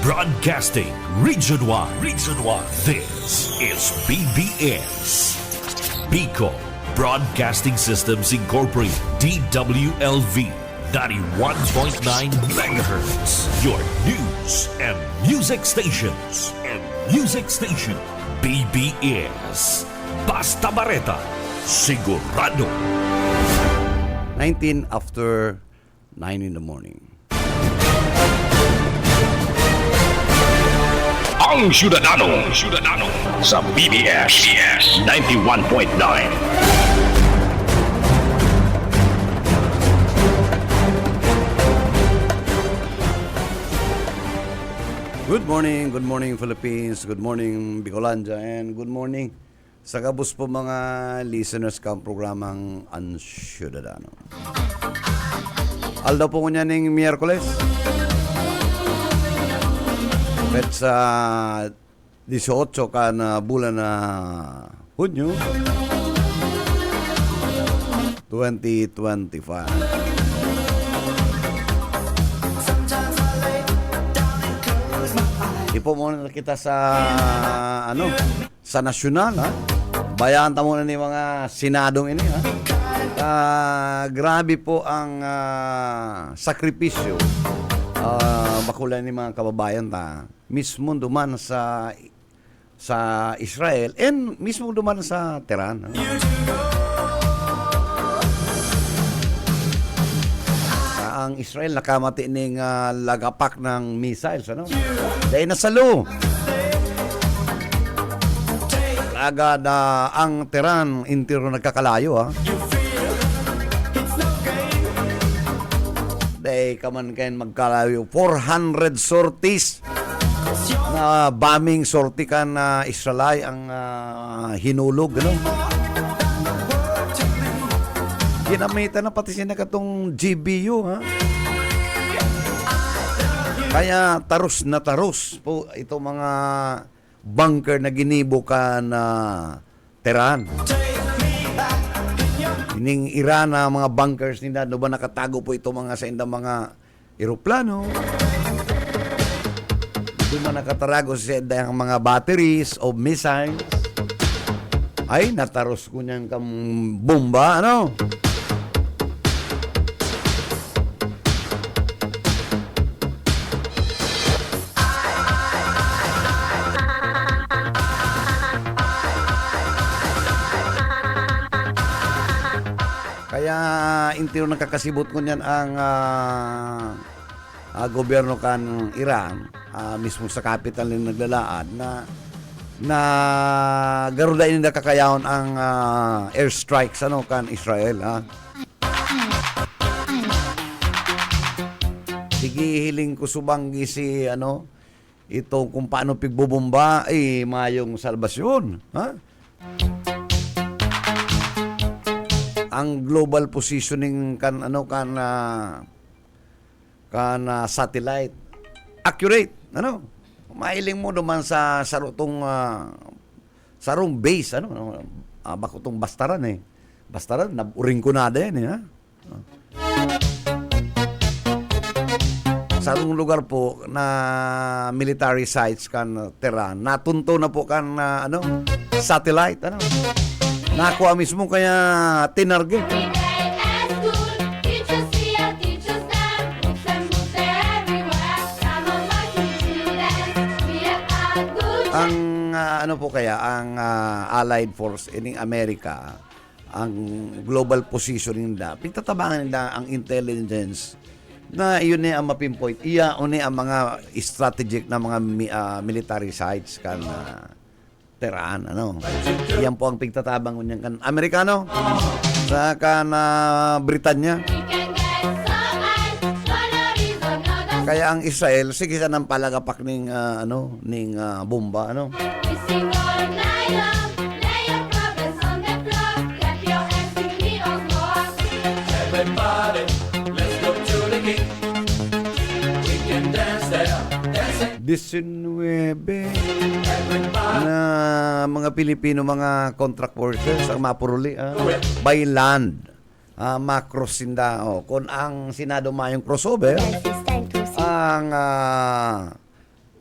Broadcasting Region 1. Region 1. This is BBS. Bicol Broadcasting Systems Incorporated. DWLV. 91.9 megahertz. Your news and music stations. BBS. Basta Bareta. Sigurado. 19 after 9 in the morning. Ang Syudadano sa BBS 91.9. Good morning Philippines, good morning Bicolandia, and good morning sa kabus po mga listeners kang programang Ang Syudadano. Aldaw po niya ng Miyerkules. At sa 18 ka na bulan na Hunyo 2025. Ipo muna kita sa sa nasyonal, ha. Bayan ta muna ni mga senadong ini, ha. Grabe po ang sakripisyo makulay ni mga kababayan ta mismo duman sa Israel and mismo duman sa Tehran, ha. Ang Israel nakamati ning lagapak ng missiles, ano? Dahil nasalo. Agad ang Tehran intiro nagkakalayo, ha. Dahil kaman kayo magkalayo 400 sorties na bombing sortie kan Israel ang hinulog, ano? Ginamitan na pati sila katong GBU, ha. Kaya taros na taros po ito mga bunker na ginibo ka na Tehran. Ining Iran na mga bunkers nila, no ba nakatago po ito mga sa indang mga eroplano. Ito man nakatarago sa indang mga batteries o missiles. Ay, nataros ko niyan kang bomba, ano? Kaya intiro nakakasibot ko niyan ang gobyerno kan Iran, mismo sa capital ng naglalaan na garuda ini nakakayahon ang airstrikes kan Israel, ha. Sige hiling ko subanggi si ito kung paano pigbubomba mayong salbasyon, ha. Ang global positioning kan satellite accurate, mailing mo duman sa sarong base, bako tong bastaran naburing ko na din, ha. Sarong lugar po na military sites kan Tehran natunto na po kan satellite, nakuha mismo kaya tinarget. Ang po kaya ang Allied Force in America, ang global positioning nila, pagtatabangan nila ang intelligence na iyon ang mapinpoint. Iya ang mga strategic na mga military sites kan Tehran, Yan po ang pigtatabang niyan kan Amerikano sa kan Britanya. Kaya ang Israel sige sa nang palagapak ning bomba, Everybody, let's go to the gate. We can dance there. 19 na mga Pilipino, mga contract workers ang mapuruli by land, makrosinda. Kung ang Senado mayong crossover, ang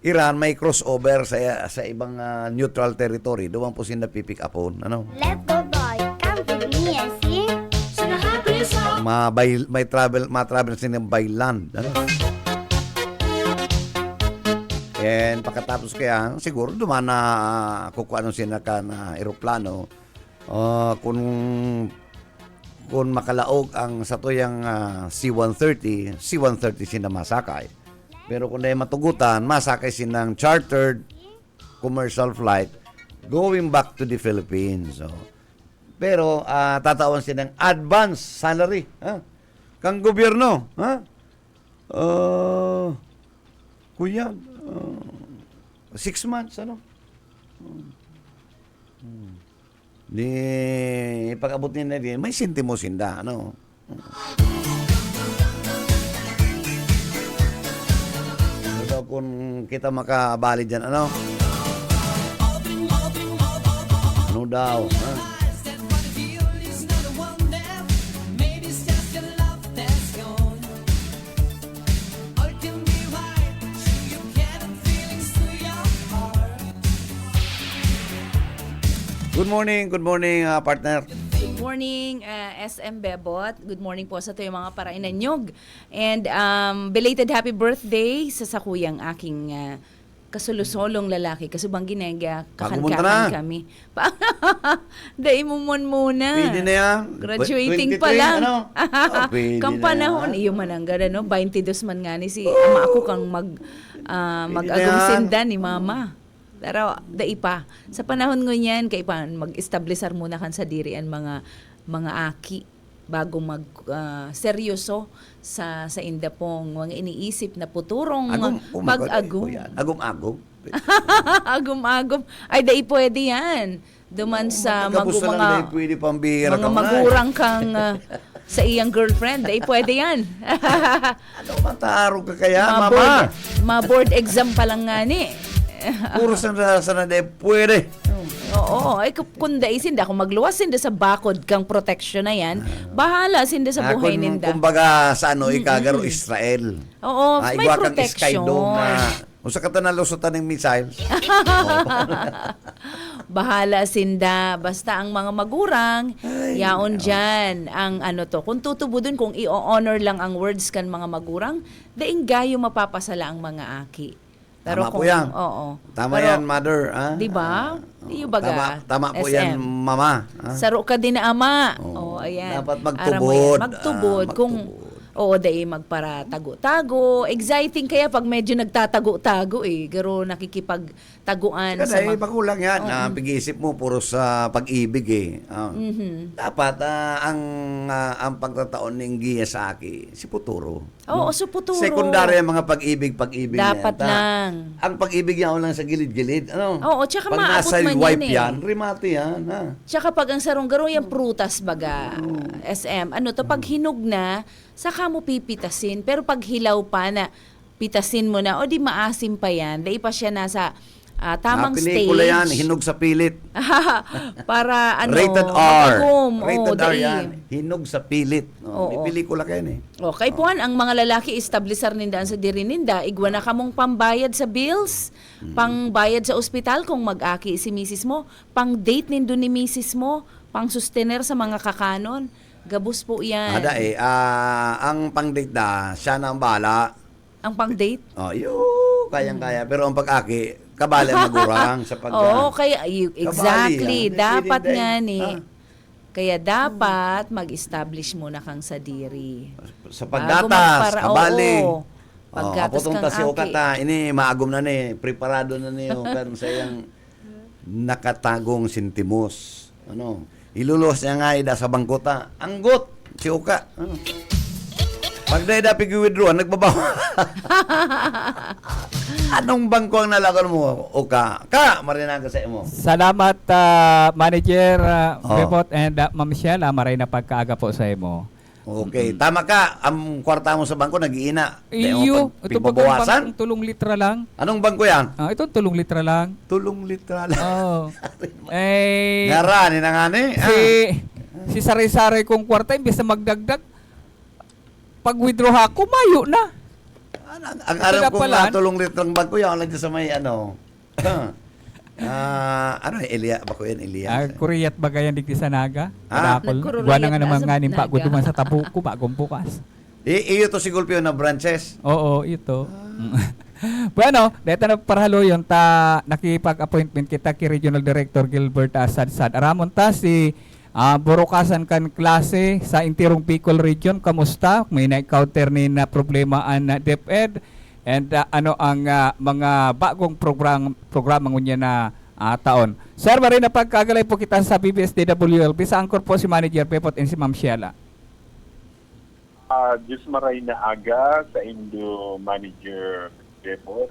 Iran may crossover sa ibang neutral territory. Doon po sila pipick upon. Ano? Let's go, boy. Come with me and sing. Sing a happy song. Ma-travel sila by land. Ano? And pagkatapos kaya, siguro duman na kukuha nung sila ka na aeroplano. Kung makalaog ang sa tuyang C-130 sila masakay. Pero kung dahil matugutan, masakay silang chartered commercial flight going back to the Philippines. So, pero tatawan silang advance salary. Ha? Kang gobyerno. Ha? Kuya, 6 months, ano? Di pag-abot nila din, may sintimo sinda, ano? Ito kung kita makabali dyan, ano? Ano daw, ha? Good morning, partner. Good morning, SM Bebot. Good morning po sa tuyong mga parainanyog. And belated happy birthday sa sakuyang aking kasulusolong lalaki. Kasubang ginega, Pagmumunta kakankakan na. kami. Daimumon muna. Pwede na yan. Graduating 23, pa lang. ano? Pwede Kang na panahon, yan. iyo man ang gada, no? 22 man nga ni si ama ako kang mag-agong yan. sinda ni mama. Pero dai pa. Sa panahon ngunyan, kay pa mag-establishar muna kan sa diri ang mga aki bago mag seryoso sa indapong mga iniisip na puturong pag-agum. Agum-agum. Agum-agum. Ay dai pwede yan. Duman sa Kapusta lang dahil mga pwede pambira mga ka man, ay. magurang kang sa iyang girlfriend. Dai pwede yan. Ano, mataro ka kaya, mama? Ma-board exam pa lang nga ni. Puro sa na de pwede. Oo, ay kunda isinda kung magluwas sinda sa bakod kang protection na yan, bahala sinda sa buhay ninda. Kumbaga sa ano, ikagaro Israel. Oo, may igwa kang Sky protection. Dome na, usa ka nalusutan ng missiles. Bahala sinda, basta ang mga magurang, yaon dyan, ang ano to, kung tutubudon, kung i-honor lang ang words kan mga magurang, daing gayo mapapasala ang mga aki. Pero Tama po yan. Oo. Tama Pero, yan, mother. Di ba? Iyo baga. Tama po SM. yan, mama. Saro ka din na ama. Oo. Oh, ayan. Dapat Ara mo magtubod. yan. Magtubod. Kung, oo, dahil magpara tago-tago. Exciting kaya pag medyo nagtatago-tago eh. Garo nakikipagtaguan sa Kasi pakulang yan. Pag-iisip mo, puro sa pag-ibig eh. Dapat ang pagtataon ng giya sa aki, si Puturo. Oo, so puturo. Sekundary ang mga pag-ibig Dapat yan. lang. Ang pag-ibig yan lang sa gilid-gilid. Ano? Oo, tsaka pag maabot nasa man wipe yan eh. yan, rimate yan. Ha? Tsaka pag ang sarong-garo yung prutas baga, SM, ano to, pag hinog na, saka mo pipitasin. Pero pag hilaw pa na, pitasin mo na, o di maasim pa yan, dahil pa siya nasa tamang stage. Pelikula yan, hinog sa pilit. Para ano, Rated R. magagom. Rated R dahil. yan. Hinog sa pilit. Oo. May pelikula kayo eh. Okay po, ang mga lalaki establisar ninda sa diri ninda, igwa na kamong pambayad sa bills, pangbayad sa ospital kung mag-aki si misis mo, pang-date nindo ni misis mo, pang-sustainer sa mga kakanon. Gabos po yan. Ada eh, ang pang-date na, siya na ang bahala. Ang pang-date? Oh, kayang-kaya. Pero ang pag-aki, kabali ang magurang sa pag... Oo, kaya exactly. Kabali yan. Dapat Pwede nga din. ni. Kaya dapat mag-establish muna kang sa diri. Sa Bago paggatas, magpara- kabali. oo. Paggatas apotong kang ta si aki. Okata, ini maagom na ni, preparado na niyo kan sa iyang nakatagong sintimos. Ano? Iluluwas niya nga ida sa bangkota. Anggot si Oka. Ano? Pag na ida pig-withdraw, nagbabawa. Anong bangko ang nalakan mo, Oka? Marinaga sa imo. Salamat, Manager Oh. Bebot and Ma'am Sheila. Maray na pagkaaga po sa imo. Okay, tama ka. Ang kwarta mo sa bangko, nag-iina. Iyo, ito ba Pagbabawasan? tulong litra lang? Anong bangko yan? Ito tulong litra lang. Tulong literal. Oh. Eh, Ngara, ni na nga ni. si Sari-Sari kong kwarta, imbes na magdagdag, pag withdraw ako, mayo na. Ang alam ko Pala. nga, tulong litrang bag ko, yan lang dyan sa may ano. Elia, bako yan, Elias. Kuriyat bagayan digdi sa naga. Ah? Kadakol. Nagkururiyat Buwan na nga na naman sa nga nimpa ko naga. duman sa tabuko bagong bukas. Iyo to si Gulpio na branches. Oo, ito. Bueno, dito na parahalo yun nakipag-appointment kita kay Regional Director Gilbert Sadsad. Aramon ta si burukasan kan klase sa Intirong Bicol Region. Kamusta? May na-encounter ni na problema an DepEd and ano ang mga bagong programa ngunya na taon. Sir, maray na pagkagalay po kita sa BBS-DWL. Bisa angkor po si Manager Pepot and si Ma'am Sheila. Diyos maray na aga sa Indo Manager Depot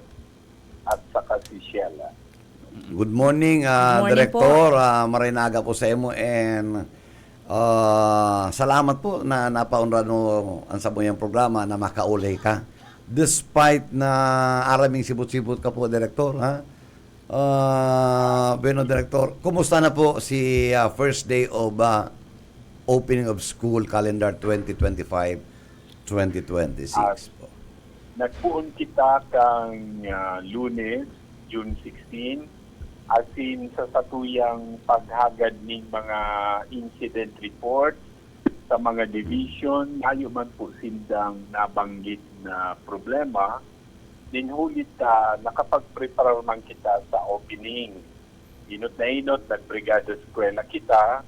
at saka si Sheila. Good morning, morning Director. Maray na aga po sa imo and salamat po na napaunran mo ang sabong programa na makaulay ka. Despite na araming sibot-sibot ka po, Director, ha? Bueno, Director, kumusta na po si first day of opening of school calendar 2025-2026 po? Nagpuon kita kang Lunes, June 16, asin sa satuyang paghagad ng mga incident report sa mga division, ayo man po sindang nabanggit na problema. Dinhulit nakapag-prepare man kita sa opening. Inot na inot, nag-brigada eskwela kita.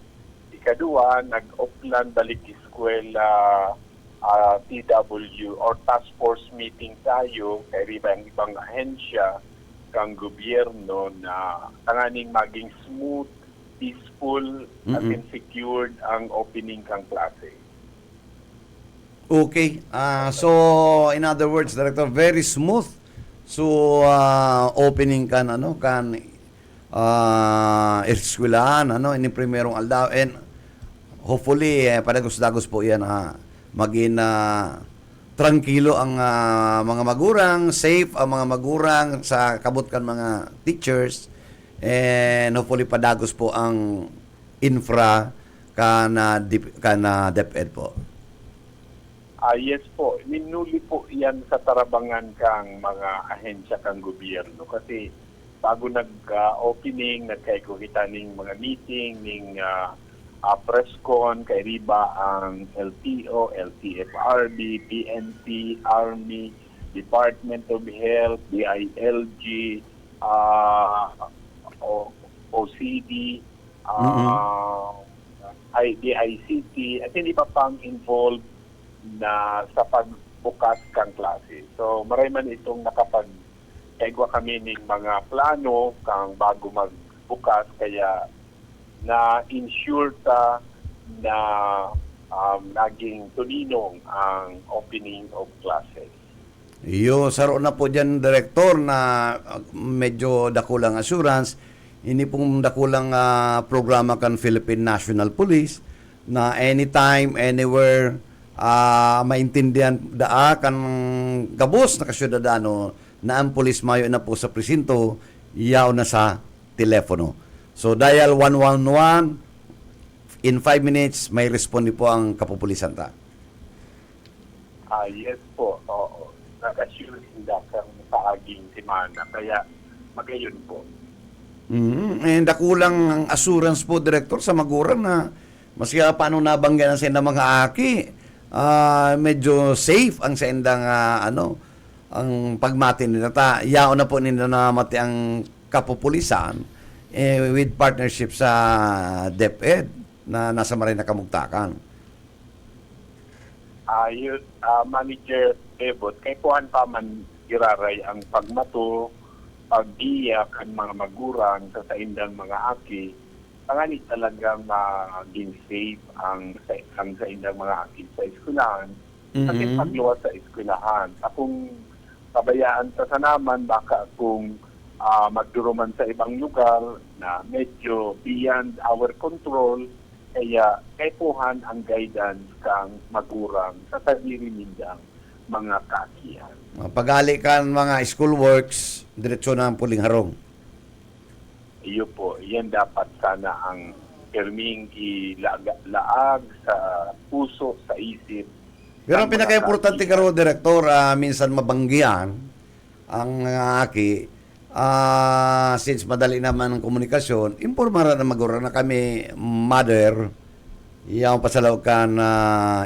Ikadua, nag-offline balik eskwela TW or task force meeting tayo kay ibang ahensya kang gobyerno na tanganing maging smooth, peaceful, at secured ang opening kang klase. Okay. So, in other words, Director, very smooth. So, opening kan eskwelahan, ini primerong aldaw. And hopefully, padagos-dagos po yan, maging tranquilo ang mga magurang, safe ang mga magurang sa kabut kan mga teachers. And hopefully, padagos po ang infra kana DepEd po. Yes po, minuli po yan sa tarabangan kang mga ahensya kang gobyerno kasi bago nag-opening, nagkaiko kita ng mga meeting, ng presscon, kay riba ang LTO, LTFRB, PNP, Army, Department of Health, DILG, OCD, DICT, at hindi pa pang involved na sa pagbukas kang klase. So, maray man itong nakapag-egwa kami ng mga plano kang bago magbukas, kaya na-ensure ta na naging tulinong ang opening of classes. Iyo, saro na po dyan, Director, na medyo dakulang assurance. Ini pong dakulang programa kan Philippine National Police na anytime, anywhere, maintindihan kan gabos na kasyudadano na ang pulis mayo na po sa presinto, yaw na sa telepono. So, dial 111, in 5 minutes, may responde po ang kapupulisan ta. Yes po, oo. Nag-assure hindi kang paaging simana, kaya magayon po. And dakulang ang assurance po, Director, sa maguran na maski paano nabanggan sa mga aki, medyo safe ang sa indang ang pagmati nila ta. Yao na po nila na mati ang kapupulisan with partnership sa DepEd na nasa maray na kamugtakan. Manager Ebot, kay kuhan pa man iraray ang pagmato, pag-iya kan mga magurang sa indang mga aki, pangalit talaga maging safe ang sa indang mga aki sa eskwelahan. Kasi pagluwas sa eskwelahan, akong pabayaan sa naman, baka kung magduruman sa ibang lugar na medyo beyond our control, kaya kaipuhan ang guidance kang magurang sa sarili nindang mga kaakihan. Pagali kan mga school works, diretso na ang puling harong. Iyo po, yan dapat sana ang perming ilaag sa puso, sa isip Pero ang pinaka-importante karo, Direktor, minsan mabanggihan ang aki, since madali naman ang komunikasyon, impormara na magura na kami, mother, iyaw pasalaw ka na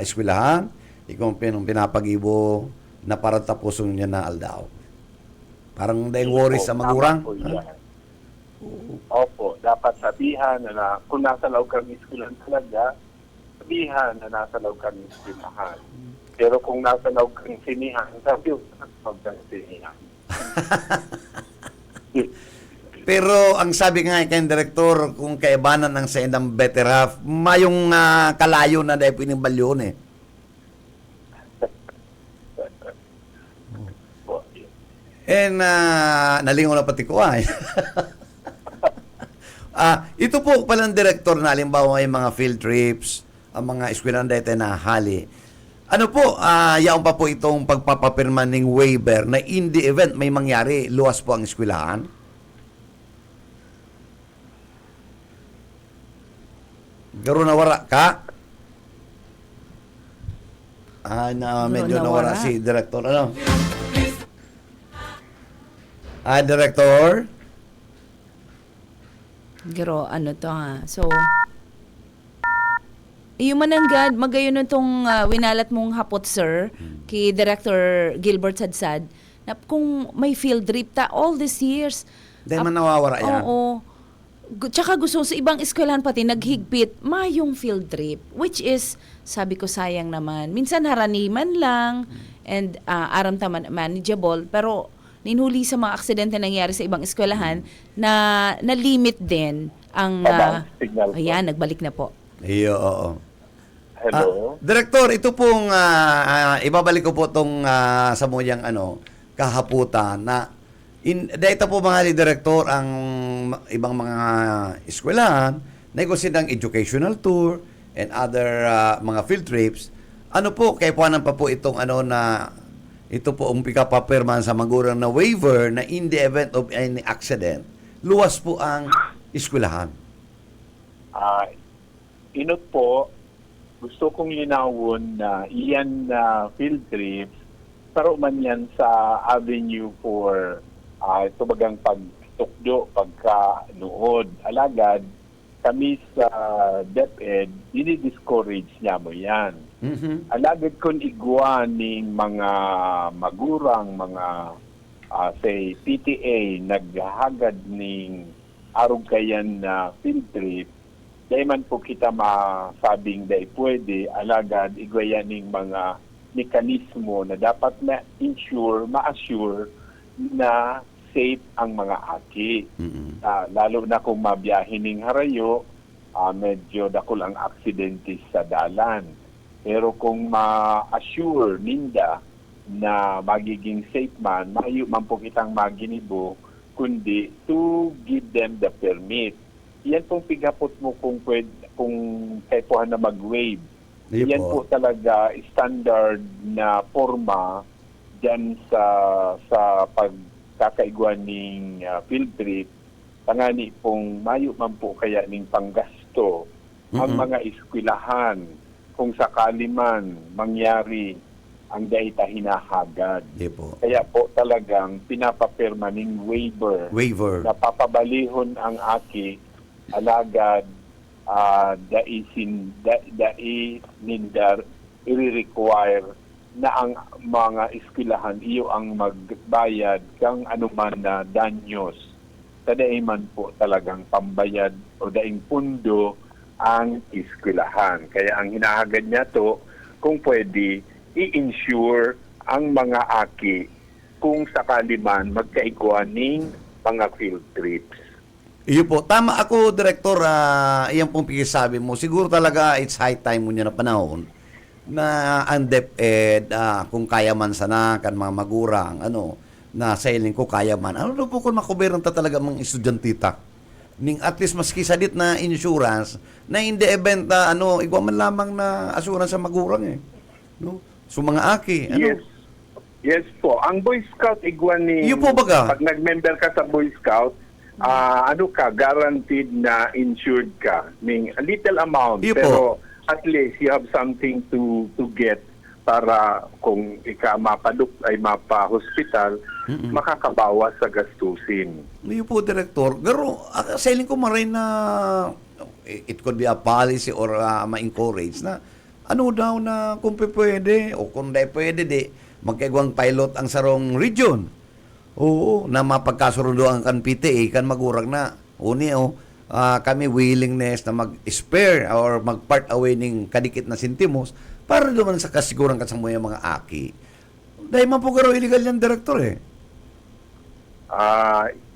eskwelahan, ikaw pinapagibo na parang tapuson niya na aldaw. Parang dahil worries sa magurang. Tama po yan. Opo, dapat sabihan na kung nasa loob kang eskwelahan talaga, sabihan na nasa loob kang eskwelahan. Pero kung nasa loob kang sinihan, sabi yung nasa loob kang sinihan. Pero ang sabi nga kay Direktor, kung kaibanan ng sa indang better half, mayong kalayo na dahil pinibalyon eh. And nalingaw na pati ko ay. Ito po palang Direktor na halimbawa ay mga field trips, ang mga eskwelahan dito na hali. Ano po, yaon pa po itong pagpapapirma ng waiver na in the event may mangyari, luwas po ang eskwelahan? Garo nawara ka? Medyo nawara si Director. Ano? Director? Giro, ano to ha. So, yung mananggad, magayon itong winalat mong hapot, sir, kay Director Gilbert Sadsad, na kung may field trip ta all these years. Dahil man nawawara yan. Oo. Tsaka gusto sa ibang eskwelahan pati naghigpit, mayong field trip. Which is, sabi ko sayang naman. Minsan haraniman lang and aram taman manageable. Pero ninhuli sa mga aksidente nangyari sa ibang eskwelahan na na-limit din ang... Signal po. ayan, nagbalik na po. Iyo, oo. Hello? Director, ito pong ibabalik ko po itong sa muyang kahaputan na dito po mga Director ang ibang mga eskwelahan na ikusin ang educational tour and other mga field trips. Ano po, kaya po pa po itong na ito po ang pikapapirman sa magurang na waiver na in the event of any accident, luwas po ang eskwelahan. Inot po, gusto kong linawon na iyan na field trips, pero man yan sa avenue for ito bagang pagtukdo, pagkanuod. Alagad, kami sa DepEd, ini-discourage niya mo yan. Mm-hmm. Alagad kung iguan ng mga magurang, mga say PTA, naghahagad ng arog kayan na field trip, dahil man po kita masabing dahil pwede, alagad igwayan ng mga mekanismo na dapat ma-assure na safe ang mga aki. Mm-hmm. Lalo na kung mabiyahin ng harayo, medyo dakol ang aksidente sa dalan. Pero kung ma-assure ninda na magiging safe man, mayo man po kitang maginibo, kundi to give them the permit. Yan pong pigapot mo kung pwede, kung kaipuhan na mag-waive. Yan po talaga standard na forma dyan sa pagkakaiguan ng field trip. Tangani pong mayo man po kaya ning panggasto ang mga eskwelahan kung sakali man mangyari ang data hinahagad. Kaya po talagang pinapapirma ng waiver. Na papabalihon ang aki alagad nindar i-require na ang mga eskwelahan iyo ang magbayad kang anuman na danyos. Kadaiman po talagang pambayad o daing pundo ang eskwelahan. Kaya ang hinahagad niya to, kung pwede, i-insure ang mga aki kung sakali man magkaiguan ng mga field trips. Iyo po. Tama ako, Director. Iyan pong pikisabi mo. Siguro talaga it's high time mo niya na panahon na ang DepEd, kung kaya man sana kan mga magurang, na sailing ko kaya man. Ano po kung makuberang talaga mga estudyantita? Ning at least maski sadit na insurance na in the event igwa man lamang na assurance sa magurang no? So mga aki, Yes po. Ang Boy Scout igwa ni... Iyo po baga? Pag nag-member ka sa Boy Scout, guaranteed na insured ka. Meaning, a little amount, Iyo pero at least you have something to get para kung mapaduk ay mapa-hospital, makakabawas sa gastusin. Ngayon po, Director, pero sailing ko maray na it could be a policy or ma-encourage na ano daw na kung pwede o kung di pwede magkaigwang pilot ang sarong region. Oo, na mapagkasurundoan kan PTA kan magurag na. Uni kami willingness na mag-spare or mag-part away ning kadikit na sentimos para naman sa kasiguran ka sa mga aki. Dahil man po garo illegal yan, Director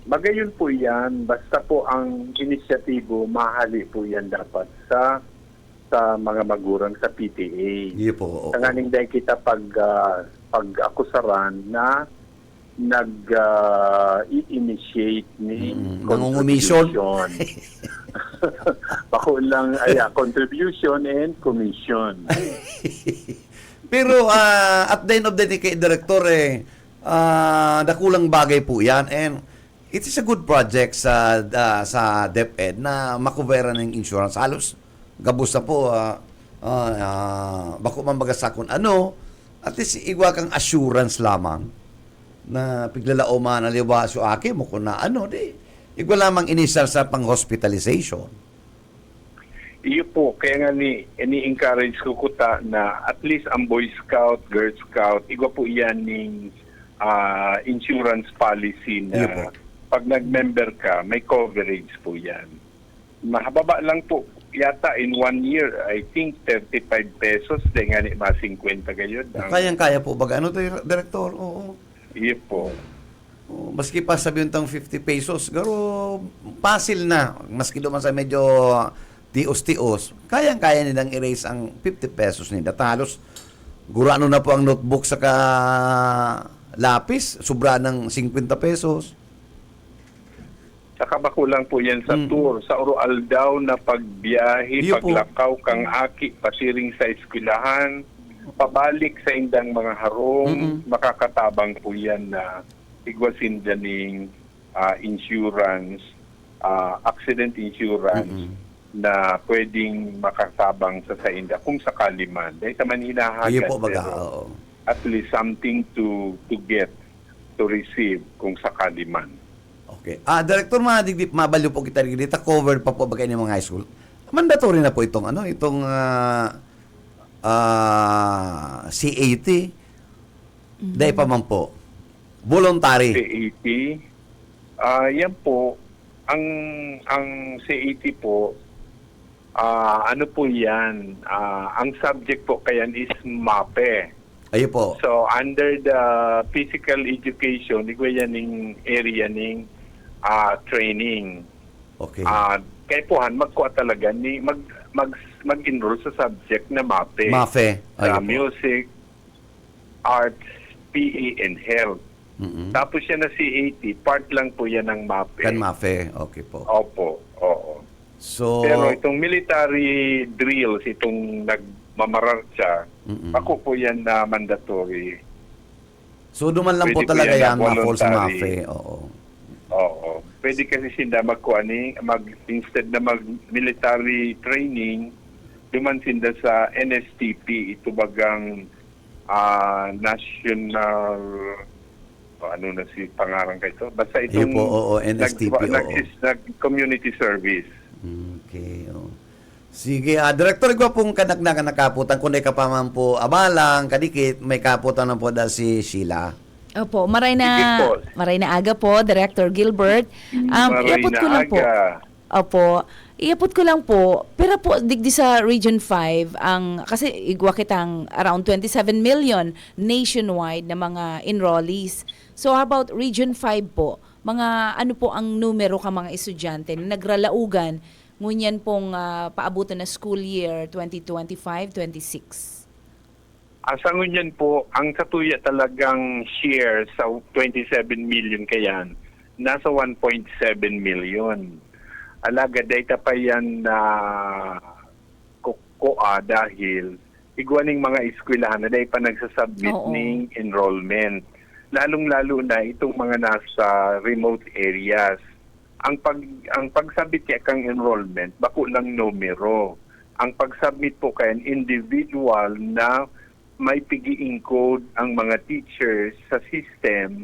Magayon po yan, basta po ang inisyatibo, mahali po yan dapat sa mga magurang sa PTA. Iya po. Tanganing dahil kita pag-akusaran na nag-i-initiate ni nangungumission. Bako lang, contribution and commission. Pero at the end of the day, Director, dakulang bagay po yan. And it is a good project sa DepEd na makubera ng insurance. Halos gabos na po, bako man bagasakon ano, at least igwa kang assurance lamang na piglalao man aliwa so aki mo kung na ano, igwa lamang inisal sa pang-hospitalization. Iyo po, kaya nga ni-encourage ko kuta na at least ang Boy Scout, Girl Scout, igwa po yan ng insurance policy na pag nag-member ka, may coverage po yan. Mahababa lang po, yata in 1 year, I think 35 pesos, dahil nga ni mga 50 gayod. Kayang-kaya po baga. Ano to, Director? Oo. Iyo po. Maski pa sabihin tang 50 pesos, garo pasil na. Maski duman sa medyo tios-tios, kayang-kaya nilang erase ang 50 pesos nila. Talos, gurano na po ang notebook sa lapis, sobra ng 50 pesos. Saka bakulang po yan sa tour. Sa Oroal daw na pagbiyahe, Iyo po. paglakaw kang aki, pasiring sa eskwelahan, pabalik sa indang mga harong, makakatabang po yan na igwasin daning insurance, accident insurance na pwedeng makatabang sa inda kung sakali man. Dahil sa Manila Iyo hagad, po baga. pero at least something to get, to receive kung sakali man. Okay. Director, mabalyo po kita dito, covered pa po ba kayo ng mga high school? Mandatory na po itong CAT. Dahil pa man po. Voluntary. CAT, yan po, ang CAT po, ano po yan, ang subject po kayan is MAPE. Ayo po. So, under the physical education, ito yan yung area ng training. Okay. Kaya pohan, magkuha talaga, mag-enroll sa subject na MAPE. MAFE. Ayo po. Music, arts, PE, and health. Tapos yan na CAT, part lang po yan ng MAPE. Kan MAFE. Okay po. Opo, oo. So, Pero itong military drills, itong nagmamararcha, ako po yan na mandatory. so duman lang po Pwede po talaga yan yan, na ma-fall sa voluntary. MAFE. Oo. Oo. Pwede kasi sinda instead na mag-military training, duman sinda sa NSTP, ito bagang national, ano na si pangarang ka ito? Basta itong Iyo po, oo, NSTP, oo. community service. Okay. Oh. Sige, Director, ikaw pong kanagnagan na kaputan. Kung ka pa man po abalang, kadikit, may kaputan na po dahil si Sheila. Opo, maray Sige po. na aga po, Director Gilbert. Maray Iapot na ko lang po. aga. Opo, iapot ko lang po. Pero po, digdi sa Region 5, kasi igwa kitang around 27 million nationwide na mga enrollees. So how about Region 5 po? Mga ano po ang numero ka mga estudyante na nagralaugan ngunyan pong paabutan na school year 2025-26? Sa ngunyan po, ang katuya talagang share sa 27 million kayan, nasa 1.7 million. Alaga, data pa yan na kukoa dahil igwaning mga eskwelahan na dahil pa nagsasubmit ng enrollment. Lalong-lalo na itong mga nasa remote areas. Ang pagsubmit kaya kang enrollment, bako lang numero. Ang pagsubmit po kayan individual na may pigi-encode ang mga teachers sa system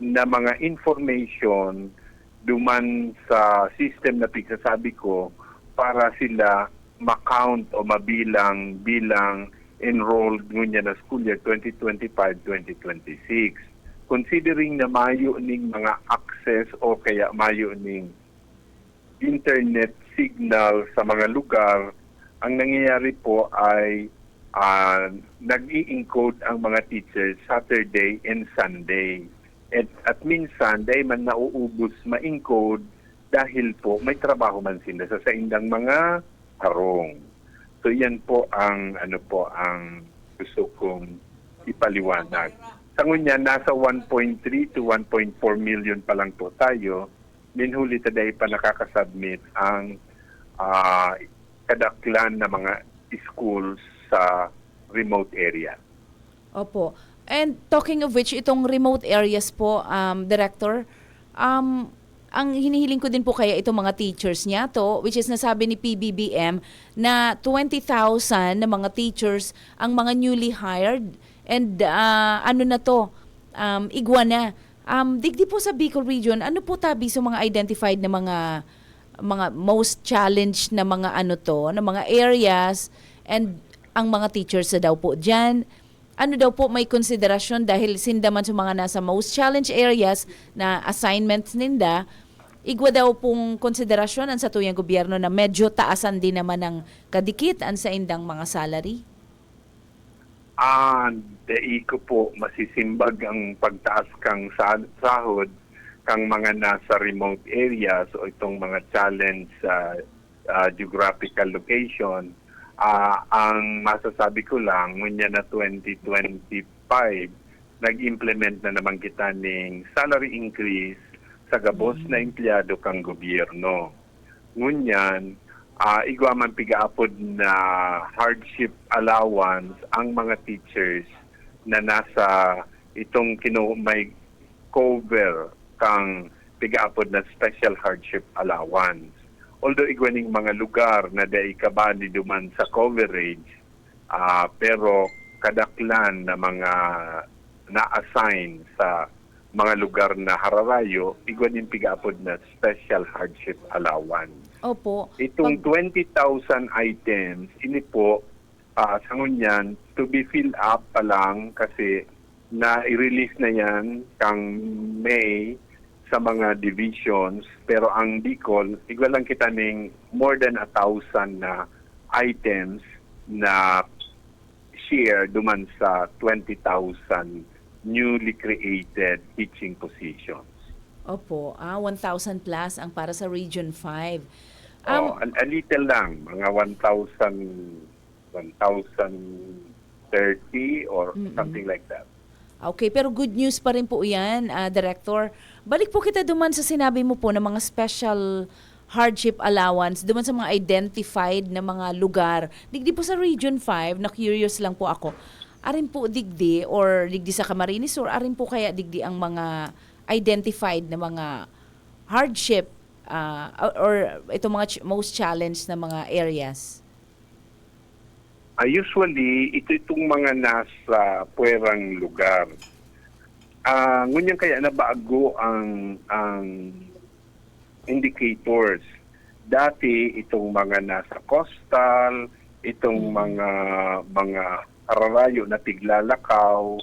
na mga information duman sa system na pigsasabi ko para sila ma-count o mabilang bilang enrolled ngunya na school year 2025-2026. Considering na mayo ning mga access o kaya mayo ning internet signal sa mga lugar, ang nangyayari po ay nag-i-encode ang mga teachers Saturday and Sunday. At minsan, dahil man nauubos ma-encode dahil po may trabaho man sila sa indang mga harong. So yan po ang ang gusto kong ipaliwanag. Sa ngunya, nasa 1.3 to 1.4 million pa lang po tayo. Minhuli today pa nakakasubmit ang kadaklan na mga schools sa remote area. Opo. And talking of which, itong remote areas po, Director, ang hinihiling ko din po kaya itong mga teachers niya to, which is nasabi ni PBBM na 20,000 na mga teachers ang mga newly hired and igwa na. Digdi po sa Bicol region, ano po tabi sa mga identified na mga most challenged na mga na mga areas and ang mga teachers na daw po diyan. Ano daw po may konsiderasyon dahil sindaman sa mga nasa most challenged areas na assignments ninda, igwa daw pong konsiderasyon ang sa tuyang gobyerno na medyo taasan din naman ng kadikit ang sa indang mga salary? Ko po masisimbag ang pagtaas kang sahod kang mga nasa remote areas o itong mga challenge sa geographical location. Ang masasabi ko lang, ngunya na 2025, nag-implement na naman kita ng salary increase sa gabos na empleyado kang gobyerno. Ngunyan, igwa man pigaapod na hardship allowance ang mga teachers na nasa itong may cover kang pigaapod na special hardship allowance. Although igwaning mga lugar na dai kabali duman sa coverage, pero kadaklan na mga na-assign sa mga lugar na hararayo, igwaning pigaapod na special hardship allowance. Opo. Itong 20,000 items, ini po, sa ngunyan, to be filled up pa lang kasi na-release na yan kang May sa mga divisions, pero ang Bicol, igwa lang kita ng more than 1,000 na items na share duman sa 20,000 newly created teaching positions. Opo, 1,000 plus ang para sa Region 5. A little lang, mga 1,030 or something like that. Okay, pero good news pa rin po yan, Director. Balik po kita duman sa sinabi mo po ng mga special hardship allowance, duman sa mga identified na mga lugar. Digdi po sa Region 5, na-curious lang po ako. Arin po digdi or digdi sa Camarines or arin po kaya digdi ang mga identified na mga hardship or itong mga most challenged na mga areas? Usually, itong mga nasa puwerang lugar. Ngunyan kaya nabago ang indicators. Dati, itong mga nasa coastal, itong mga ararayo na tiglalakaw,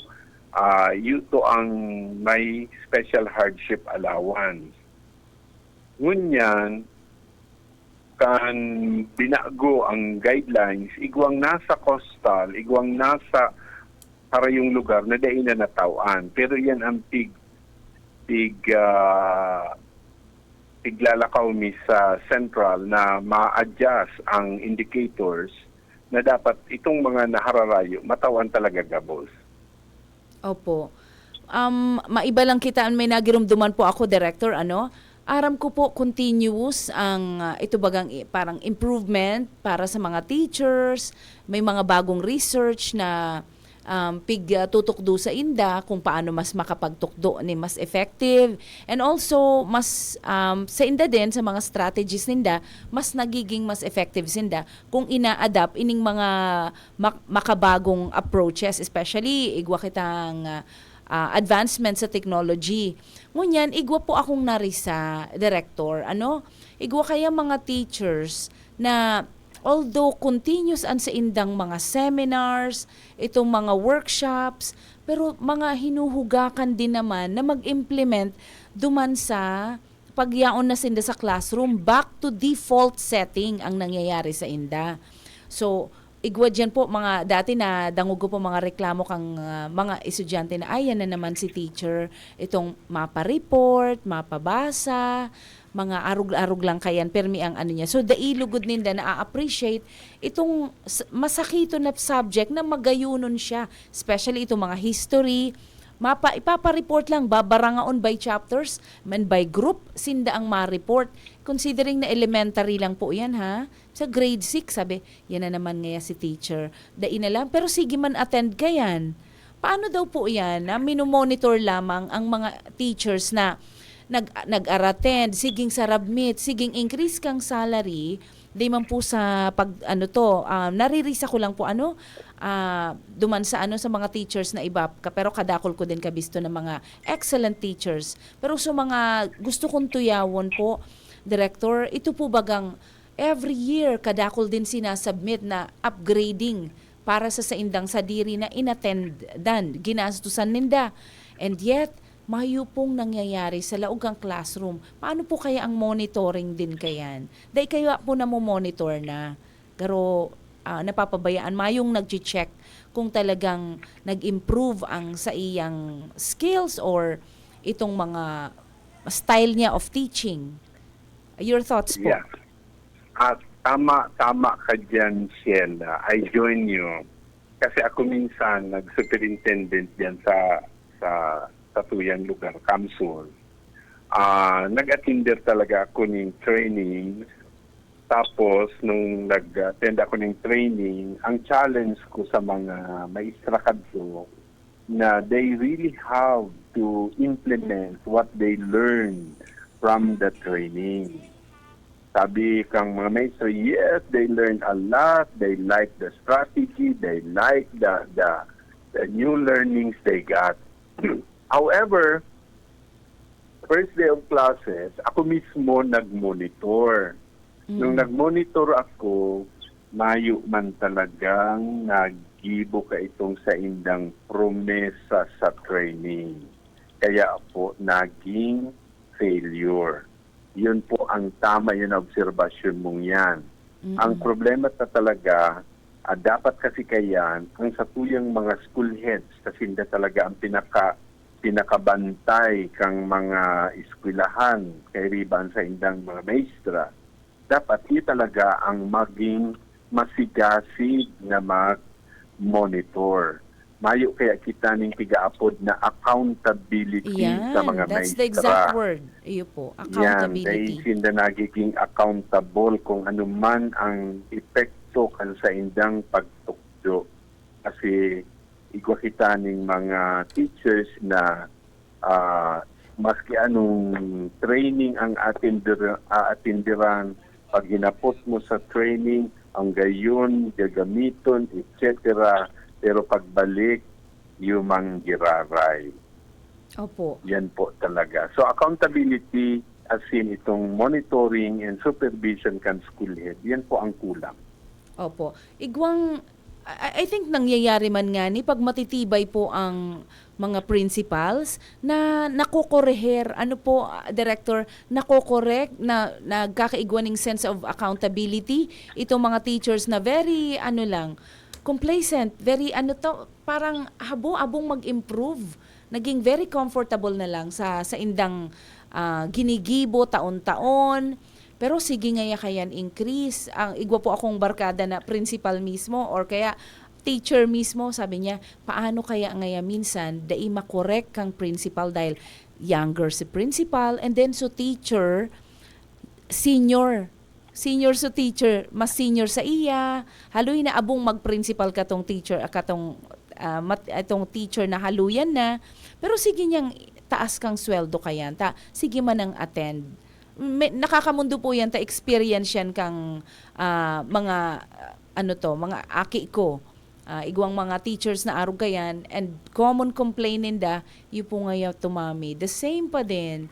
ito ang may special hardship allowance. Ngunyan, kan binago ang guidelines, igwang nasa coastal, igwang nasa harayong lugar na dahil na natawan. Pero yan ang tiglalakaw mi sa central na ma-adjust ang indicators na dapat itong mga nahararayo matawan talaga gabos. Opo. Maiba lang kita, may nagirumduman po ako, Director, aram ko po continuous ang ito bagang parang improvement para sa mga teachers, may mga bagong research na tutukdo sa inda kung paano mas makapagtukdo ni mas effective, and also mas sa inda din sa mga strategies ninda mas nagiging mas effective sinda kung ina-adapt ining mga makabagong approaches, especially igwa kitang advancement sa technology. Ngunyan, igwa po akong narisa, Director, igwa kaya mga teachers na although continuous sa indang mga seminars, itong mga workshops, pero mga hinuhugakan din naman na mag-implement duman sa pagyaon na sinda sa classroom, back to default setting ang nangyayari sa inda. So, igwa dyan po, mga dati na dangog ko po mga reklamo kang mga estudyante na ayan na naman si teacher, itong mapa-report, mapabasa, mga arug-arug lang kayan, permi ang niya. So, dailugod ninda na a-appreciate itong masakito na subject na magayunon siya. Especially itong mga history, ipapa-report lang, babarangaon by chapters, man by group, sinda ang ma-report. Considering na elementary lang po yan, ha? Sa grade 6, sabi, yan na naman ngaya si teacher. Dain na lang, pero sige man attend ka yan. Paano daw po yan na minomonitor lamang ang mga teachers na nag-arattend, siging sarabmit, siging increase kang salary, di man po sa naririsa ko lang po duman sa sa mga teachers na iba, pero kadakol ko din kabisto ng mga excellent teachers. Pero sa mga gusto kong tuyawon po, Director, ito po bagang every year kadakol din sinasubmit na upgrading para sa indang sadiri na inattendan, ginastusan ninda. And yet, mayo pong nangyayari sa laogang classroom. Paano po kaya ang monitoring din kayan? Dahil kayo po na mo monitor na. Pero napapabayaan, mayong nag-check kung talagang nag-improve ang sa iyang skills or itong mga style niya of teaching. Your thoughts po? Yeah. Tama ka dyan, Sheila. I join you. Kasi ako minsan nag-superintendent dyan sa tuyang lugar, Kamsul. Nag-attender talaga ako ng training. Tapos, nung nag-attend ako ng training, ang challenge ko sa mga maestra kadto na they really have to implement what they learned from the training. Sabi kang mga maestra, yes, they learn a lot. They like the strategy. They like the new learnings they got. However, first day of classes, ako mismo nag-monitor. Nung nag-monitor ako, mayo man talagang naggibo ka itong sa indang promesa sa training. Kaya po, naging failure. Yun po ang tama yung obserbasyon mong yan. Ang problema talaga, dapat kasi kayan, ang sa tuyang mga school heads, kasi hindi talaga ang pinakabantay kang mga eskwelahan kay riban sa indang mga maestra, dapat yun talaga ang maging masigasig na mag-monitor. Mayo kaya kita ning tigaapod na accountability sa mga maestra. That's the exact word. Iyo po, accountability. Yan, dahil hindi nagiging accountable kung ano man ang epekto kan sa indang pagtukdo. Kasi igwa kita ning mga teachers na maski anong training ang atindiran, pag ginapot mo sa training, ang gayon, gagamiton, etc., pero pagbalik, yung giraray. Opo. Yan po talaga. So accountability as in itong monitoring and supervision kan school head, yan po ang kulang. Opo. Igwang, I think nangyayari man nga ni pag matitibay po ang mga principals na nakokoreher, Director, nakokorek, na nagkakaigwaning sense of accountability, itong mga teachers na very, complacent, very parang abong mag-improve. Naging very comfortable na lang sa indang ginigibo taon-taon. Pero sige nga kayan increase. Ang igwa po akong barkada na principal mismo or kaya teacher mismo, sabi niya, paano kaya ngaya minsan dai makorek kang principal dahil younger si principal and then so teacher, senior so teacher, mas senior sa iya, haloy na abong mag-principal katong teacher, katong itong teacher na haluyan na, pero sige niyang taas kang sweldo kayan, sige man ang attend. Nakakamundo po yan, experience yan kang mga mga aki ko. Igwang mga teachers na arog kayan, and common complaint ninda, yung po nga tumami. The same pa din,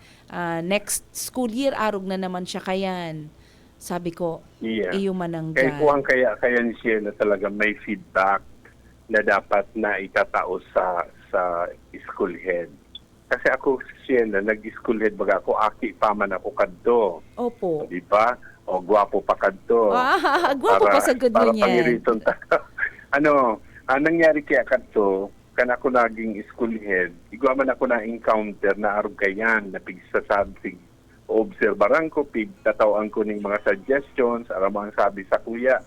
next school year, arog na naman siya kayan. Sabi ko, iyo mananggan. Kaya ni siya na talaga may feedback na dapat na itatao sa school head. Kasi ako siya na nag-school head baga ako, aki pa man ako kadto. Opo. Di ba? O gwapo pa kadto. Gwapo pa sa good mo para niyan. pangiriton nangyari kaya kadto, kan ako naging school head, igwa man ako na-encounter na arog kayan, na pigsasabing obserbaran ko, tatawan ko ng mga suggestions, aram ang sabi sa kuya,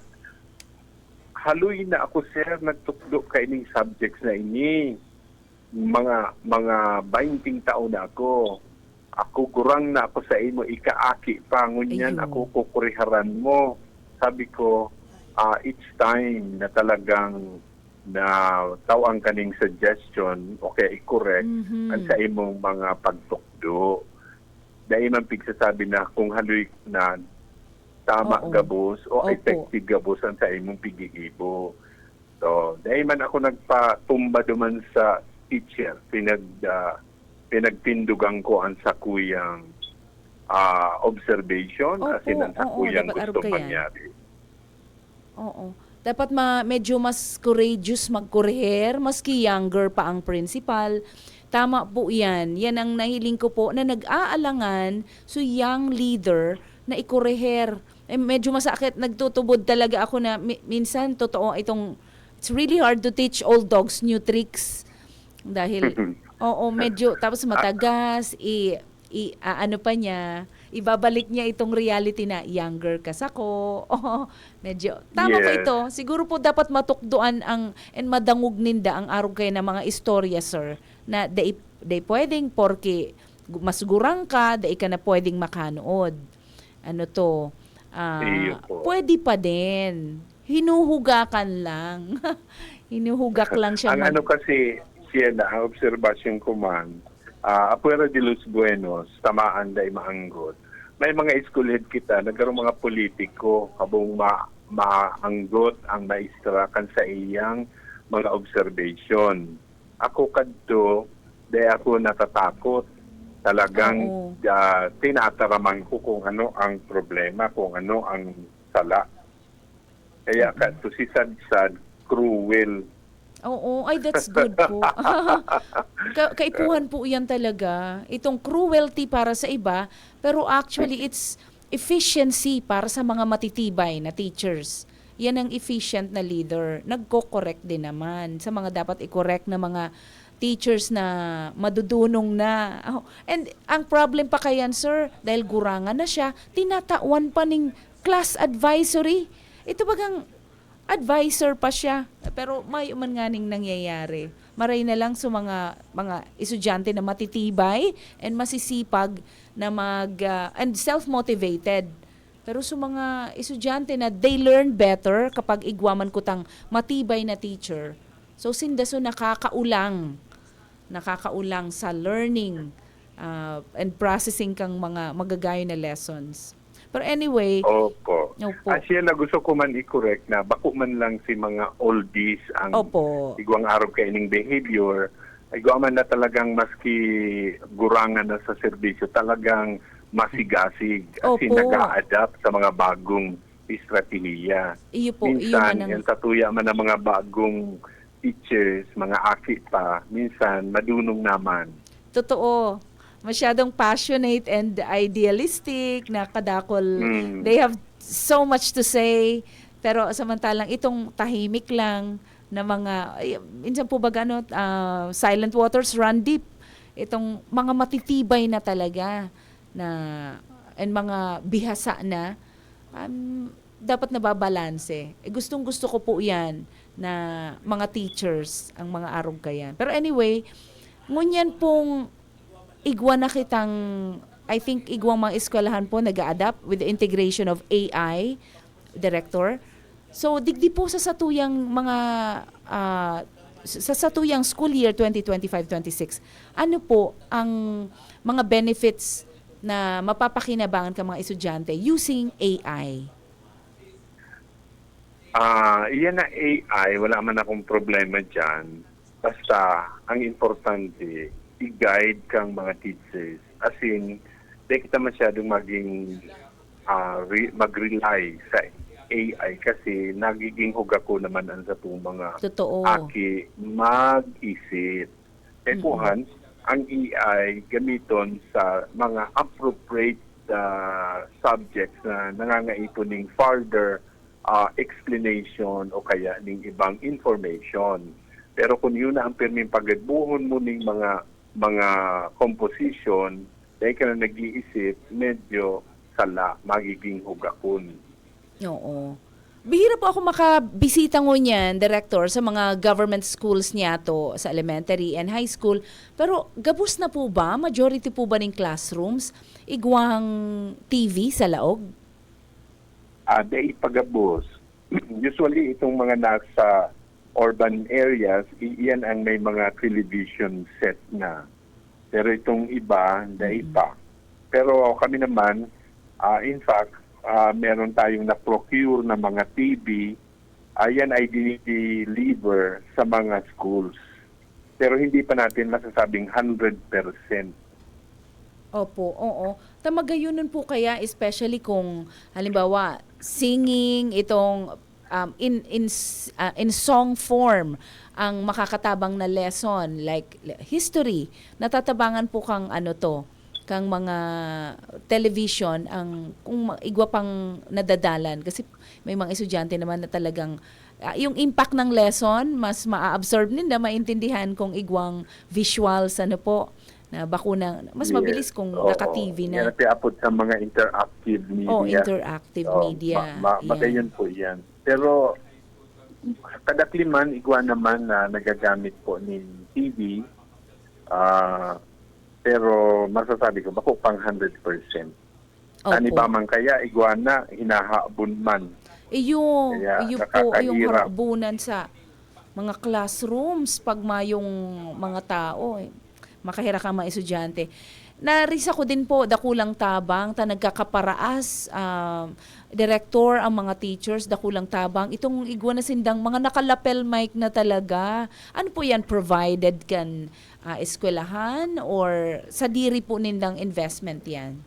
haluin na ako sir, nagtukdo kay ning subjects na ini. Mga 20 taon na ako. Ako gurang na ako sa imo, ikaaki pa, ngunyan ako kukuriharan mo. Sabi ko, it's time na talagang na tawang kaning suggestion, okay, i-correct ang sa imong mga pagtukdo. Dahil man pigsasabi na kung haloy na tama gabos o effective gabos ang sa imong pigigibo. So, dahil man ako nagpatumba duman sa teacher, pinagtindugan ko ang sakuyang observation, asin ang sakuyang gusto mangyari. Oo. Dapat medyo mas courageous magkurher, maski younger pa ang principal. Tama po yan. Yan ang nahiling ko po na nag-aalangan so young leader na ikureher. Medyo masakit. Nagtutubod talaga ako na minsan totoo itong it's really hard to teach old dogs new tricks. Dahil, medyo, tapos matagas, ano pa niya, ibabalik niya itong reality na younger kas ako. Medyo, tama po ito. Siguro po dapat matukduan and madangog ninda ang arog kayo ng mga istorya, sir, na day pwedeng porke mas gurang ka, day ka na pwedeng makanood. Ano to? Pwede pa din. Hinuhugakan lang. Hinuhugak lang siya. Ang ano kasi, siya na, observation ko man, Apuera de los Buenos, tamaan day maanggot. May mga school head kita, nagkaroon mga politiko, habang maanggot ang maestra kan sa iyang mga observation. Ako kadto, day ako natatakot. Talagang tinataraman ko kung ano ang problema, kung ano ang sala. Kaya kadto si Sad cruel. Oo, ay that's good po. Kaipuhan po yan talaga. Itong cruelty para sa iba, pero actually it's efficiency para sa mga matitibay na teachers. Yan ang efficient na leader. Nagko-correct din naman sa mga dapat i-correct na mga teachers na madudunong na. And ang problem pa kayan, sir, dahil gurangan na siya, tinatawan pa ng class advisory. Ito bagang advisor pa siya. Pero may man nga ning nangyayari. Maray na lang sa mga estudyante na matitibay and masisipag na and self-motivated. Pero sa mga estudyante na they learn better kapag igwaman ko tang matibay na teacher. So sindaso nakakaulang sa learning and processing kang mga magagayo na lessons. Pero anyway, Opo. Siya na gusto ko man i-correct na bako man lang si mga oldies ang igwang araw kaining behavior, igwa man na talagang maski gurangan na sa serbisyo, talagang masigasig at nag-a-adapt sa mga bagong estratehiya. Minsan, yung tatuya man ng mga bagong teachers, mga aki pa, minsan madunong naman. Totoo. Masyadong passionate and idealistic na kadakol. They have so much to say. Pero samantalang itong tahimik lang na mga, minsan po ba silent waters run deep. Itong mga matitibay na talaga na and mga bihasa na dapat nababalanse. Gustong-gusto ko po yan na mga teachers, ang mga arog kayan. Pero anyway, ngunyan pong igwa na kitang, I think igwang mga eskwelahan po nag-a-adapt with the integration of AI, Director. So, digdi po sa satuyang mga sa tuyang school year 2025-26, ano po ang mga benefits na mapapakinabangan ka mga estudyante using AI? Iyan na AI, wala man akong problema dyan. Basta, ang importante, i-guide kang mga teachers. As in, di kita masyadong mag-rely sa AI kasi nagiging hugako naman ang sa itong mga Totoo. aki mag-isip. Tekuhan, ang AI gamiton sa mga appropriate subjects na nangangaipon ng further explanation o kaya ng ibang information. Pero kung yun na ang pirming pagbuhon mo ng mga composition, dahil ka na nag-iisip, medyo sala, magiging hugakon. Oo. Bihira po ako makabisita ngo niyan, Director, sa mga government schools niya to, sa elementary and high school. Pero gabus na po ba? Majority po ba ng classrooms? Igwang TV sa laog? Dahil pagabos, usually itong mga nasa urban areas, iyan ang may mga television set na. Pero itong iba, dahil pa. Pero kami naman, in fact, meron tayong na-procure na mga TV, ayan ay deliver sa mga schools. Pero hindi pa natin masasabing 100%. Opo, oo. Tamagayunan po kaya, especially kung halimbawa singing itong in song form ang makakatabang na lesson like history. Natatabangan po kang kang mga television ang kung igwa pang nadadalan kasi may mga estudyante naman na talagang yung impact ng lesson mas maa-absorb nila, maintindihan kung igwang visuals po na bakuna mas mabilis kung naka-TV na. Yan napiapod sa mga interactive media. Interactive media. Magayon po yan. Pero kadakliman, igwa naman na nagagamit po ng TV. Pero masasabi ko, bako pang 100%. Ani ba man kaya, igwa na, hinahabon man. Iyo po, yung nakakahirap. harabunan sa mga classrooms pag mayong mga tao. Makahira ka mga estudyante. Narisa ko din po, dakulang tabang, nagkakaparaas, director, ang mga teachers, dakulang tabang. Itong igwa na sindang, mga nakalapel mic na talaga. Ano po yan, provided kan eskwelahan or sa diri po nindang investment yan?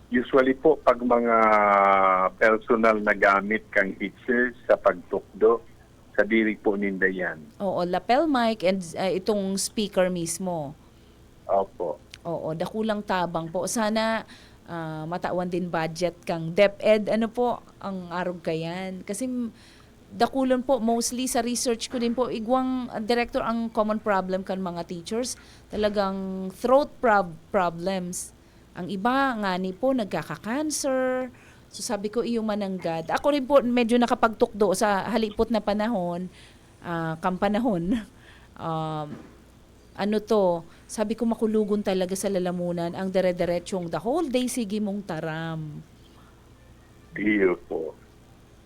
Usually po, pag mga personal na gamit kang teachers sa pagtukdo, sa diri po ninda yan. Oo, lapel mic and itong speaker mismo. Opo. Oo, dakulang tabang po. Sana matawan din budget kang DepEd. Ano po ang arog kayan? Kasi dakulon po, mostly sa research ko din po, igwang director ang common problem kan mga teachers. Talagang throat problems. Ang iba nga ni po, nagkaka-cancer. So sabi ko, iyo mananggad. Ako rin po, medyo nakapagtukdo sa halipot na panahon, kampanahon. Sabi ko makulugon talaga sa lalamunan ang dire-diretsyong the whole day sige mong taram. Iyo po.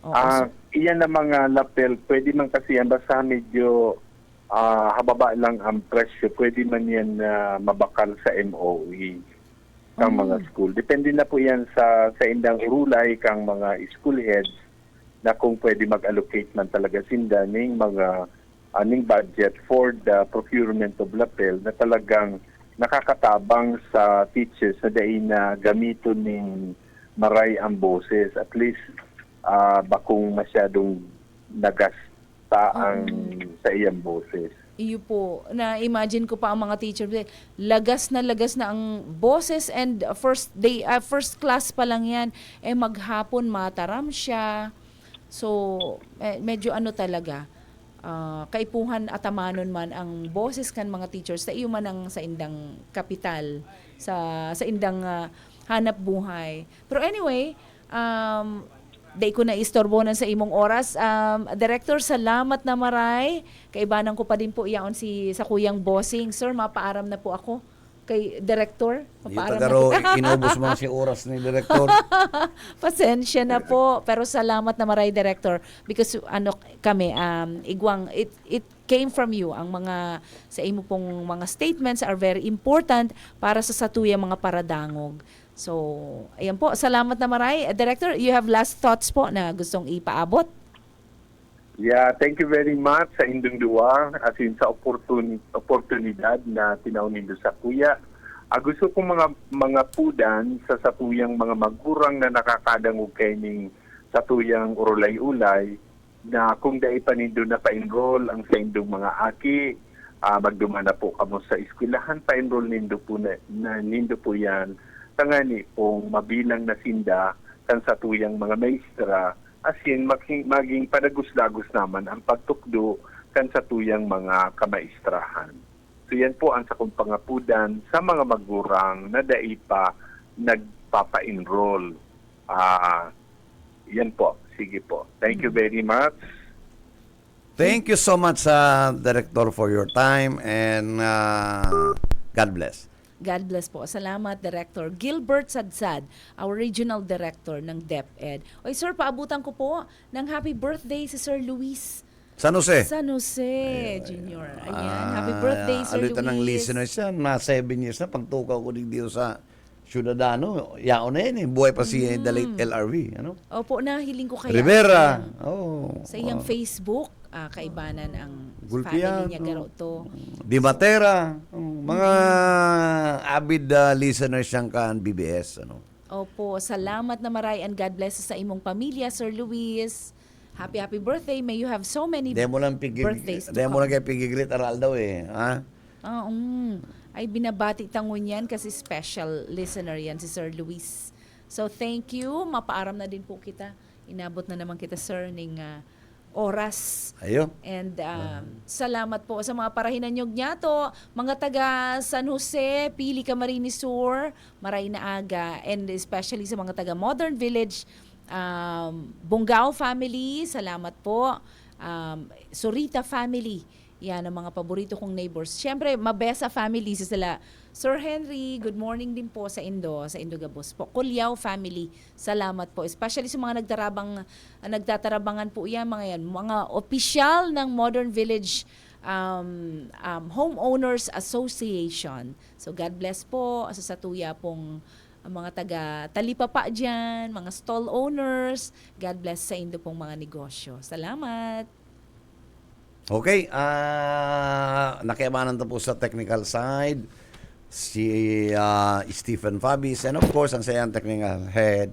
Oo, Iyan na mga lapel, pwede man kasi yan, basta medyo hababa lang ang presyo, pwede man yan mabakal sa MOE kang mga school. Depende na po yan sa indang rulay kang mga school heads na kung pwede mag-allocate man talaga sinda ng mga aning budget for the procurement of lapel na talagang nakakatabang sa teachers na dahil na gamito ng maray ang boses. At least bakong masyadong nagasta ang sa iyang boses. iyo po, na-imagine ko pa ang mga teacher, lagas na ang boses and first class pa lang yan, maghapon mataram siya. So, medyo talaga, kaipuhan atamanon man ang boses kan mga teachers, sa iyo man ang sa indang kapital, sa indang hanap buhay. Pero anyway, day ko na istorbonan sa imong oras. Director, salamat na maray. Kaibanan ko pa din po iyaon sa kuyang bossing. Sir, mapaaram na po ako. kay Director. Yung Papaaram na tagaro, kita. inubos mo na si oras ni Director. Pasensya na po, pero salamat na maray, Director, because kami igwang it came from you. Ang mga sa imo pong mga statements are very important para sa satuyang mga paradangog. So, ayan po, salamat na maray. Director, you have last thoughts po na gustong ipaabot? Yeah, thank you very much sa indong duwa as in sa oportunidad na tinawin nindo sa kuya. Gusto kong mga pudan sa satuyang mga magurang na nakakadangog kay ning satuyang urulay-ulay na kung dai pa nindo na pa-enroll ang sa indong mga aki, magdumana po kamo sa eskwelahan, pa-enroll nindo po nindo po yan. Tangani pong mabilang na sinda kan satuyang mga maestra asin maging padagos-dagos naman ang pagtukdo kan sa tuyang mga kamaistrahan. So yan po ang sakong pangapudan sa mga magurang na dai pa nagpapa-enroll. Yan po. Sige po. Thank you very much. Thank you so much, Director, for your time and God bless. God bless po. Salamat, Director Gilbert Sadsad, our Regional Director ng DepEd. Oy, sir, paabutan ko po ng happy birthday si Sir Luis San Jose. San Jose Jr. Ayan, happy birthday, Sir Luis. Alita ng listeners yan, na 7 years na, pagtukaw ko dito sa Ciudadano. Yaon na yan eh, buhay pa si the late LRV. Ano? Opo, nahiling ko kaya. Rivera. Sa iyang Facebook, kaibanan ang Gulpian, family niya garo to. Di Matera. Mga avid listeners siyang kan BBS. Ano? Opo, salamat na maray and God bless sa imong pamilya, Sir Luis. Happy birthday. May you have so many Demo lang birthdays to Demo come. lang kay pigiglit aral daw eh. Ha? Ay binabati tangon yan kasi special listener yan si Sir Luis. So thank you. Mapaaram na din po kita. Inabot na naman kita, sir, ning oras. Ayo. And salamat po sa mga parahinanyog niya to. Mga taga San Jose, Pili, Camarines Sur, maray na aga. And especially sa mga taga Modern Village, Bungao family, salamat po. Sorita family, yan ang mga paborito kong neighbors. Siyempre, Mabesa family, sila Sir Henry, good morning din po sa Indo Gabos po. Kulyao family, salamat po. Especially sa mga nagtatarabangan po yan, mga opisyal ng Modern Village Homeowners Association. So God bless po sa satuya pong mga taga Talipapa dyan, mga stall owners. God bless sa Indo pong mga negosyo. Salamat. Okay, nakiamanan na po sa technical side si Stephen Fabis and of course ang sayang technical head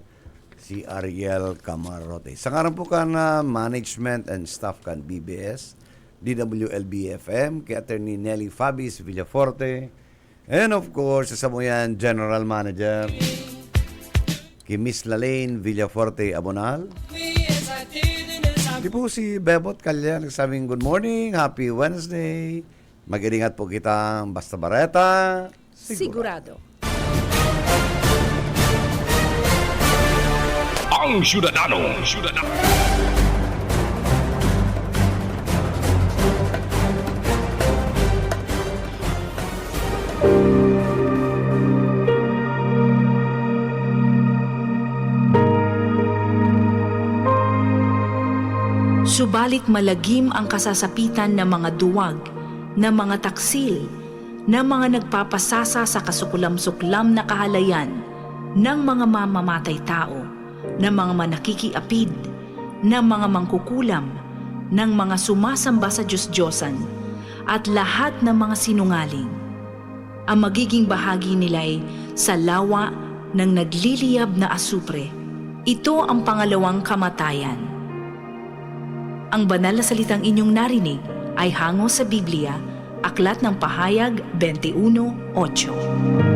si Ariel Camarote. Sa ngaran po kan management and staff kan BBS, DWLB-FM, kay Attorney Nelly Fabis Villaforte, and of course sa Samoyan General Manager kay Miss Lalaine Villaforte Abonal. Di po si Bebot Kalya nagsabing good morning, happy Wednesday. Mag-iingat po kita, basta bareta. Sigurado. Ang Ciudadano. Subalit malagim ang kasasapitan ng mga duwag, ng mga taksil, ng mga nagpapasasa sa kasukulam-suklam na kahalayan, ng mga mamamatay tao, ng mga manakikiapid, ng mga mangkukulam, ng mga sumasamba sa Diyos-Diyosan, at lahat ng mga sinungaling. Ang magiging bahagi nila ay sa lawa ng nagliliyab na asupre. Ito ang pangalawang kamatayan. Ang banal na salitang inyong narinig ay hango sa Biblia, Aklat ng Pahayag 21:8.